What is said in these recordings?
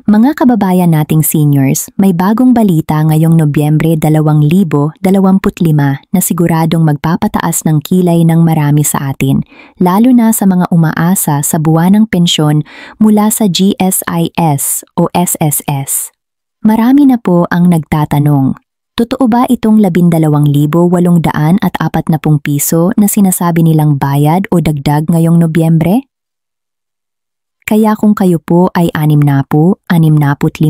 Mga kababayan nating seniors, may bagong balita ngayong Nobyembre 2025 na siguradong magpapataas ng kilay ng marami sa atin, lalo na sa mga umaasa sa buwanang pensyon mula sa GSIS o SSS. Marami na po ang nagtatanong, totoo ba itong 12,840 piso na sinasabi nilang bayad o dagdag ngayong Nobyembre? Kaya kung kayo po ay 60, 65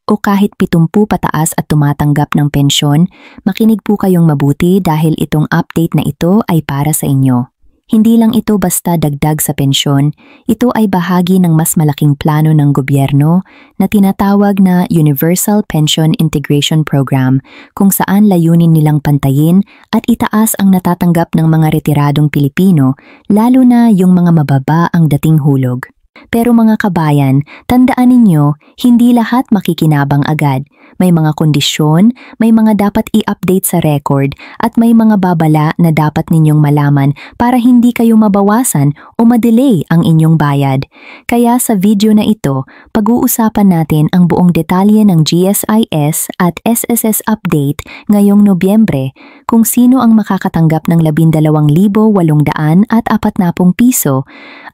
o kahit 70 pataas at tumatanggap ng pensyon, makinig po kayong mabuti dahil itong update na ito ay para sa inyo. Hindi lang ito basta dagdag sa pensyon, ito ay bahagi ng mas malaking plano ng gobyerno na tinatawag na Universal Pension Integration Program, kung saan layunin nilang pantayin at itaas ang natatanggap ng mga retiradong Pilipino, lalo na yung mga mababa ang dating hulog. Pero mga kabayan, tandaan ninyo, hindi lahat makikinabang agad. May mga kondisyon, may mga dapat i-update sa record, at may mga babala na dapat ninyong malaman para hindi kayo mabawasan o ma-delay ang inyong bayad. Kaya sa video na ito, pag-uusapan natin ang buong detalye ng GSIS at SSS update ngayong Nobyembre, kung sino ang makakatanggap ng 12,840 piso,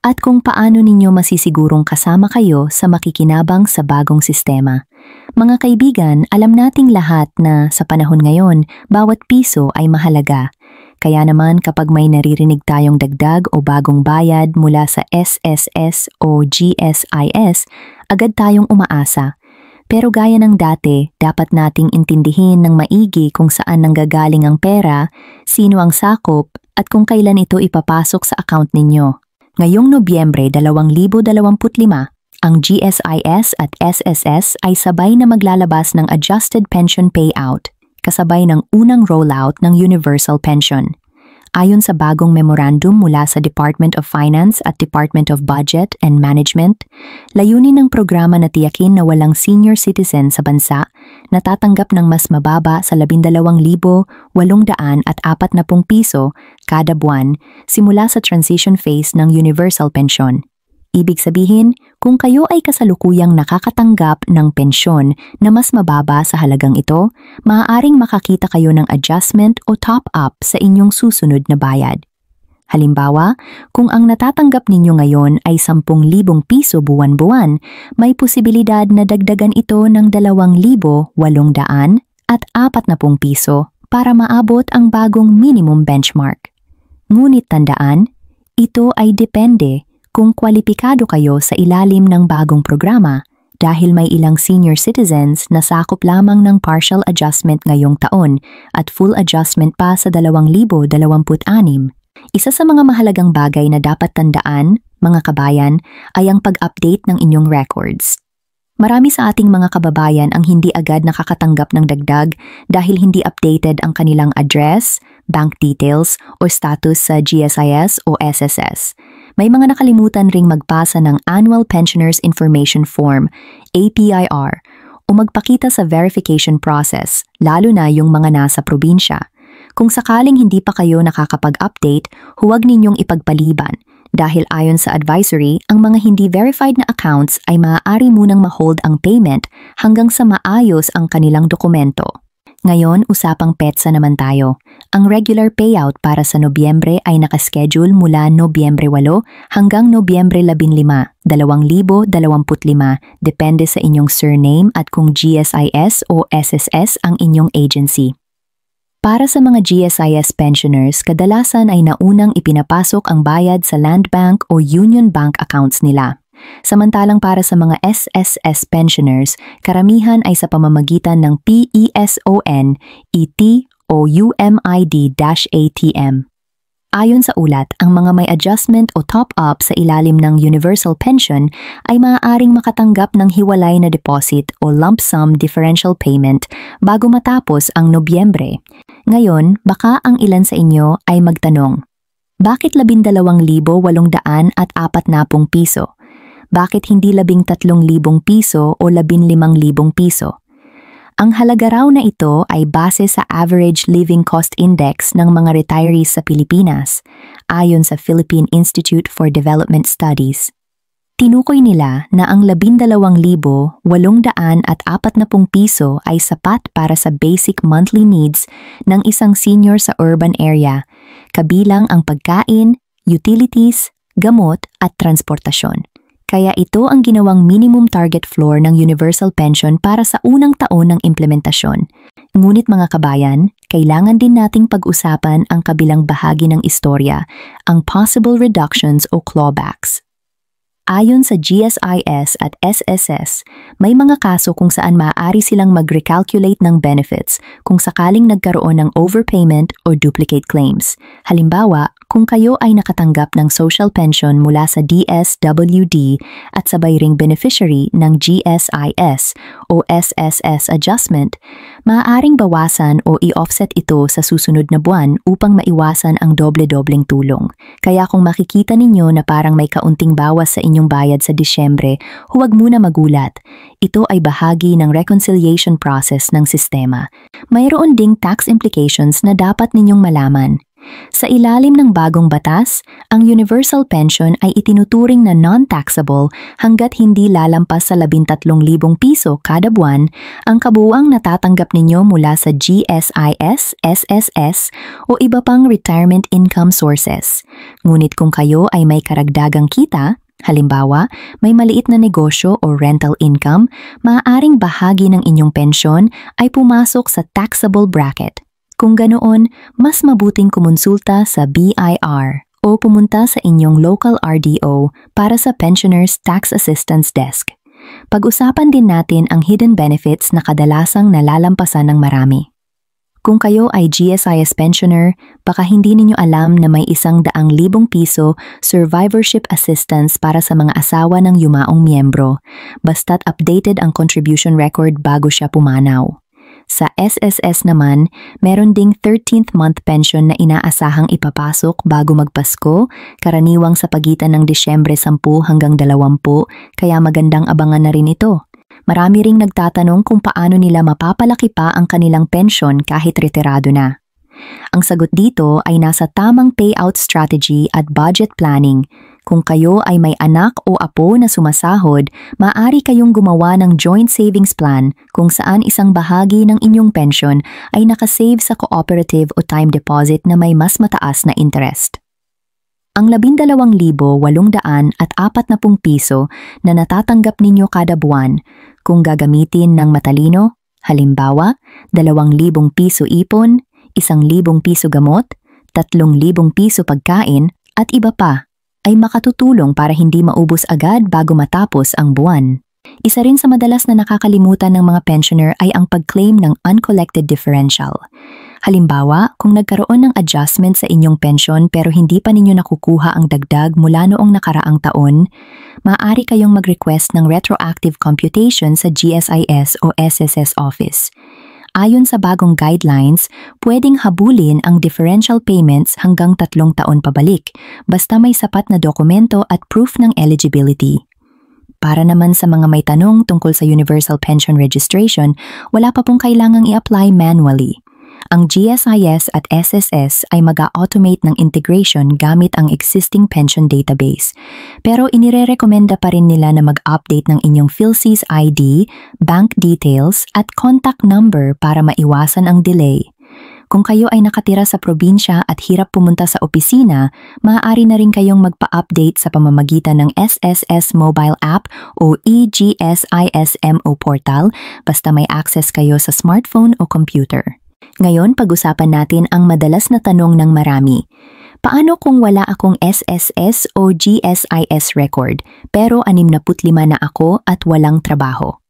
at kung paano ninyo masisigurong kasama kayo sa makikinabang sa bagong sistema. Mga kaibigan, alam nating lahat na sa panahon ngayon, bawat piso ay mahalaga. Kaya naman kapag may naririnig tayong dagdag o bagong bayad mula sa SSS o GSIS, agad tayong umaasa. Pero gaya ng dati, dapat nating intindihin ng maigi kung saan nanggagaling ang pera, sino ang sakop, at kung kailan ito ipapasok sa account ninyo. Ngayong Nobyembre 2025, ang GSIS at SSS ay sabay na maglalabas ng Adjusted Pension Payout, kasabay ng unang rollout ng Universal Pension. Ayon sa bagong memorandum mula sa Department of Finance at Department of Budget and Management, layunin ng programa na tiyakin na walang senior citizen sa bansa na tatanggap ng mas mababa sa 12,840 piso kada buwan simula sa transition phase ng Universal Pension. Ibig sabihin, kung kayo ay kasalukuyang nakakatanggap ng pensyon na mas mababa sa halagang ito, maaaring makakita kayo ng adjustment o top-up sa inyong susunod na bayad. Halimbawa, kung ang natatanggap ninyo ngayon ay 10,000 piso buwan-buwan, may posibilidad na dagdagan ito ng 2,840 piso para maabot ang bagong minimum benchmark. Ngunit tandaan, ito ay depende kung kwalipikado kayo sa ilalim ng bagong programa dahil may ilang senior citizens na sakop lamang ng partial adjustment ngayong taon at full adjustment pa sa 2026. Isa sa mga mahalagang bagay na dapat tandaan, mga kabayan, ay ang pag-update ng inyong records. Marami sa ating mga kababayan ang hindi agad nakakatanggap ng dagdag dahil hindi updated ang kanilang address, bank details, o status sa GSIS o SSS. May mga nakalimutan ring magpasa ng Annual Pensioners Information Form, APIR, o magpakita sa verification process, lalo na yung mga nasa probinsya. Kung sakaling hindi pa kayo nakakapag-update, huwag ninyong ipagpaliban dahil ayon sa advisory, ang mga hindi verified na accounts ay maaari munang ma-hold ang payment hanggang sa maayos ang kanilang dokumento. Ngayon, usapang petsa naman tayo. Ang regular payout para sa Nobyembre ay nakaschedule mula Nobyembre 8 hanggang Nobyembre 15, 2025, depende sa inyong surname at kung GSIS o SSS ang inyong agency. Para sa mga GSIS pensioners, kadalasan ay naunang ipinapasok ang bayad sa Land Bank o Union Bank accounts nila. Samantalang para sa mga SSS pensioners, karamihan ay sa pamamagitan ng PESON, ET o UMID-ATM. Ayon sa ulat, ang mga may adjustment o top-up sa ilalim ng Universal Pension ay maaaring makatanggap ng hiwalay na deposit o lump sum differential payment bago matapos ang Nobyembre. Ngayon, baka ang ilan sa inyo ay magtanong, bakit 12,840 piso? Bakit hindi 13,000 piso o 15,000 piso? Ang halaga raw na ito ay base sa Average Living Cost Index ng mga retirees sa Pilipinas, ayon sa Philippine Institute for Development Studies. Tinukoy nila na ang 12,840 piso ay sapat para sa basic monthly needs ng isang senior sa urban area, kabilang ang pagkain, utilities, gamot at transportasyon. Kaya ito ang ginawang minimum target floor ng universal pension para sa unang taon ng implementasyon. Ngunit mga kabayan, kailangan din nating pag-usapan ang kabilang bahagi ng istorya, ang possible reductions o clawbacks. Ayon sa GSIS at SSS, may mga kaso kung saan maaari silang mag-recalculate ng benefits kung sakaling nagkaroon ng overpayment o duplicate claims. Halimbawa, kung kayo ay nakatanggap ng social pension mula sa DSWD at sabay ring beneficiary ng GSIS o SSS adjustment, maaaring bawasan o i-offset ito sa susunod na buwan upang maiwasan ang doble-dobleng tulong. Kaya kung makikita ninyo na parang may kaunting bawas sa inyong bayad sa Disyembre, huwag muna magulat. Ito ay bahagi ng reconciliation process ng sistema. Mayroon ding tax implications na dapat ninyong malaman. Sa ilalim ng bagong batas, ang universal pension ay itinuturing na non-taxable hanggat hindi lalampas sa 13,000 piso kada buwan ang kabuuang natatanggap ninyo mula sa GSIS, SSS o iba pang retirement income sources. Ngunit kung kayo ay may karagdagang kita, halimbawa, may maliit na negosyo o rental income, maaaring bahagi ng inyong pensyon ay pumasok sa taxable bracket. Kung ganoon, mas mabuting kumonsulta sa BIR o pumunta sa inyong local RDO para sa Pensioners Tax Assistance Desk. Pag-usapan din natin ang hidden benefits na kadalasang nalalampasan ng marami. Kung kayo ay GSIS pensioner, baka hindi ninyo alam na may 100,000 piso survivorship assistance para sa mga asawa ng yumaong miyembro, basta't updated ang contribution record bago siya pumanaw. Sa SSS naman, meron ding 13th month pension na inaasahang ipapasok bago magpasko, karaniwang sa pagitan ng Disyembre 10 hanggang 20, kaya magandang abangan na rin ito. Marami ring nagtatanong kung paano nila mapapalaki pa ang kanilang pensyon kahit retirado na. Ang sagot dito ay nasa tamang payout strategy at budget planning. Kung kayo ay may anak o apo na sumasahod, maaari kayong gumawa ng joint savings plan kung saan isang bahagi ng inyong pensyon ay nakasave sa cooperative o time deposit na may mas mataas na interest. Ang 12,840 piso na natatanggap ninyo kada buwan kung gagamitin ng matalino, halimbawa, 2,000 piso ipon, 1,000 piso gamot, 3,000 piso pagkain, at iba pa, ay makatutulong para hindi maubos agad bago matapos ang buwan. Isa rin sa madalas na nakakalimutan ng mga pensioner ay ang pag-claim ng uncollected differential. Halimbawa, kung nagkaroon ng adjustment sa inyong pensyon pero hindi pa ninyo nakukuha ang dagdag mula noong nakaraang taon, maaari kayong mag-request ng retroactive computation sa GSIS o SSS office. Ayon sa bagong guidelines, pwedeng habulin ang differential payments hanggang 3 taon pabalik, basta may sapat na dokumento at proof ng eligibility. Para naman sa mga may tanong tungkol sa Universal Pension Registration, wala pa pong kailangang i-apply manually. Ang GSIS at SSS ay mag-automate ng integration gamit ang existing pension database. Pero inirerekomenda pa rin nila na mag-update ng inyong PhilSys ID, bank details at contact number para maiwasan ang delay. Kung kayo ay nakatira sa probinsya at hirap pumunta sa opisina, maaari na rin kayong magpa-update sa pamamagitan ng SSS mobile app o eGSISMO portal basta may access kayo sa smartphone o computer. Ngayon, pag-usapan natin ang madalas na tanong ng marami. Paano kung wala akong SSS o GSIS record pero 65 na ako at walang trabaho?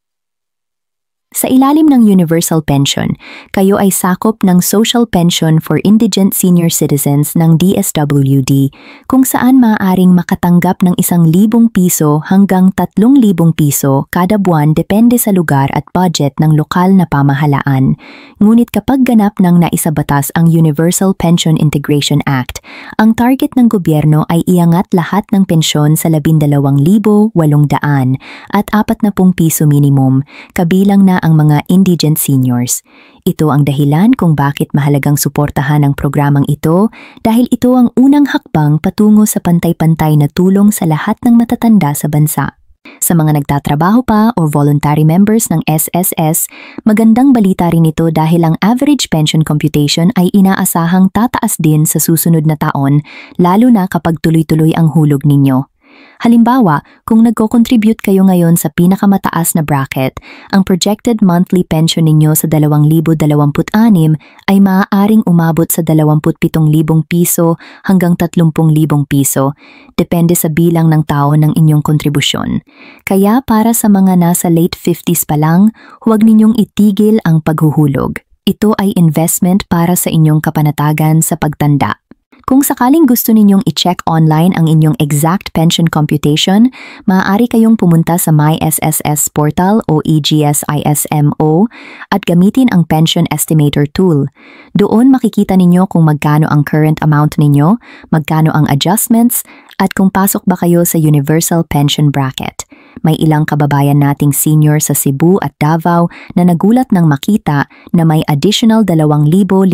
Sa ilalim ng Universal Pension, kayo ay sakop ng Social Pension for Indigent Senior Citizens ng DSWD kung saan maaaring makatanggap ng 1,000 piso hanggang 3,000 piso kada buwan depende sa lugar at budget ng lokal na pamahalaan. Ngunit kapag ganap ng naisabatas ang Universal Pension Integration Act, ang target ng gobyerno ay iangat lahat ng pensyon sa 12,800 at 40 piso minimum, kabilang na ang mga indigent seniors. Ito ang dahilan kung bakit mahalagang suportahan ang programang ito dahil ito ang unang hakbang patungo sa pantay-pantay na tulong sa lahat ng matatanda sa bansa. Sa mga nagtatrabaho pa o voluntary members ng SSS, magandang balita rin ito dahil ang average pension computation ay inaasahang tataas din sa susunod na taon, lalo na kapag tuloy-tuloy ang hulog ninyo. Halimbawa, kung nagko-contribute kayo ngayon sa pinakamataas na bracket, ang projected monthly pension ninyo sa 2026 ay maaaring umabot sa 27,000 piso hanggang 30,000 piso, depende sa bilang ng tao ng inyong kontribusyon. Kaya para sa mga nasa late 50s pa lang, huwag ninyong itigil ang paghuhulog. Ito ay investment para sa inyong kapanatagan sa pagtanda. Kung sakaling gusto ninyong i-check online ang inyong exact pension computation, maaari kayong pumunta sa MySSS portal o EGSISMO at gamitin ang Pension Estimator tool. Doon makikita ninyo kung magkano ang current amount ninyo, magkano ang adjustments, at kung pasok ba kayo sa Universal Pension Bracket. May ilang kababayan nating senior sa Cebu at Davao na nagulat nang makita na may additional 2,500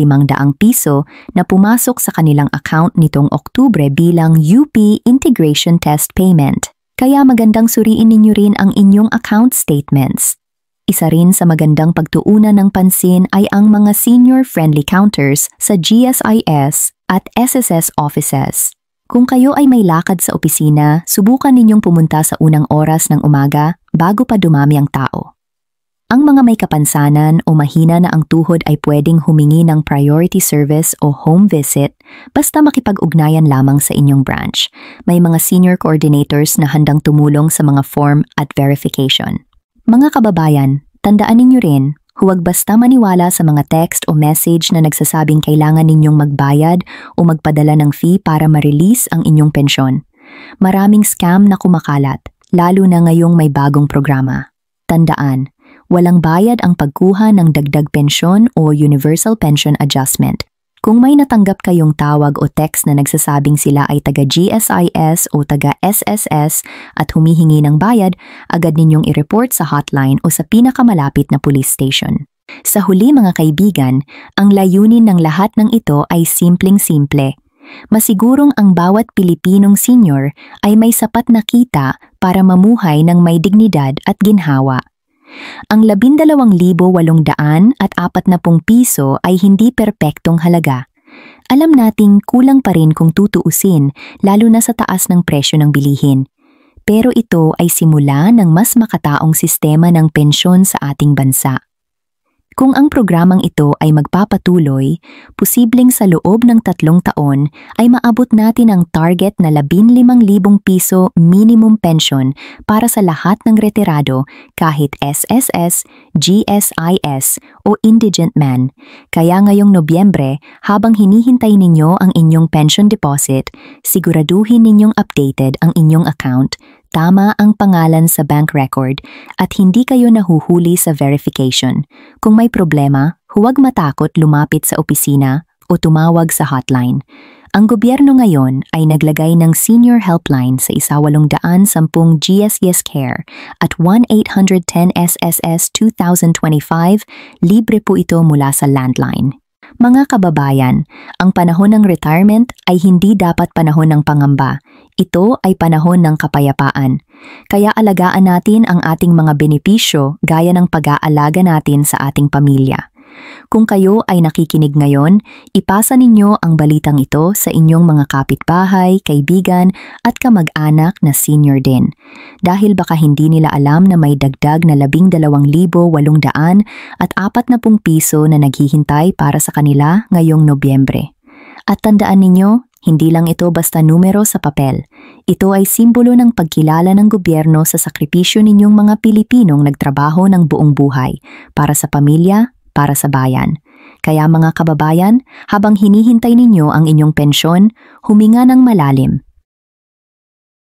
piso na pumasok sa kanilang account nitong Oktubre bilang UP Integration Test Payment. Kaya magandang suriin ninyo rin ang inyong account statements. Isa rin sa magandang pagtuunan ng pansin ay ang mga senior-friendly counters sa GSIS at SSS offices. Kung kayo ay may lakad sa opisina, subukan ninyong pumunta sa unang oras ng umaga bago pa dumami ang tao. Ang mga may kapansanan o mahina na ang tuhod ay pwedeng humingi ng priority service o home visit basta makipag-ugnayan lamang sa inyong branch. May mga senior coordinators na handang tumulong sa mga form at verification. Mga kababayan, tandaan ninyo rin, huwag basta maniwala sa mga text o message na nagsasabing kailangan ninyong magbayad o magpadala ng fee para ma-release ang inyong pensyon. Maraming scam na kumakalat, lalo na ngayong may bagong programa. Tandaan, walang bayad ang pagkuha ng dagdag pensyon o Universal Pension Adjustment. Kung may natanggap kayong tawag o text na nagsasabing sila ay taga-GSIS o taga-SSS at humihingi ng bayad, agad ninyong i-report sa hotline o sa pinakamalapit na police station. Sa huli mga kaibigan, ang layunin ng lahat ng ito ay simpleng-simple. Masigurong ang bawat Pilipinong senior ay may sapat na kita para mamuhay ng may dignidad at ginhawa. Ang 12,840 piso ay hindi perpektong halaga. Alam nating kulang pa rin kung tutuusin, lalo na sa taas ng presyo ng bilihin. Pero ito ay simula ng mas makataong sistema ng pensyon sa ating bansa. Kung ang programang ito ay magpapatuloy, posibleng sa loob ng 3 taon ay maabot natin ang target na 15,000 piso minimum pension para sa lahat ng retirado kahit SSS, GSIS o indigent man. Kaya ngayong Nobyembre, habang hinihintay ninyo ang inyong pension deposit, siguraduhin ninyong updated ang inyong account, tama ang pangalan sa bank record at hindi kayo nahuhuli sa verification. Kung may problema, huwag matakot lumapit sa opisina o tumawag sa hotline. Ang gobyerno ngayon ay naglagay ng senior helpline sa 1810 GSYes Care at 1-810-SSS-2025, libre po ito mula sa landline. Mga kababayan, ang panahon ng retirement ay hindi dapat panahon ng pangamba. Ito ay panahon ng kapayapaan. Kaya alagaan natin ang ating mga benepisyo gaya ng pag-aalaga natin sa ating pamilya. Kung kayo ay nakikinig ngayon, ipasa ninyo ang balitang ito sa inyong mga kapitbahay, kaibigan at kamag-anak na senior din. Dahil baka hindi nila alam na may dagdag na 12,800 at 40 piso na naghihintay para sa kanila ngayong Nobyembre. At tandaan ninyo, hindi lang ito basta numero sa papel. Ito ay simbolo ng pagkilala ng gobyerno sa sakripisyo ninyong mga Pilipinong nagtrabaho ng buong buhay para sa pamilya, para sa bayan. Kaya mga kababayan, habang hinihintay ninyo ang inyong pensyon, huminga ng malalim,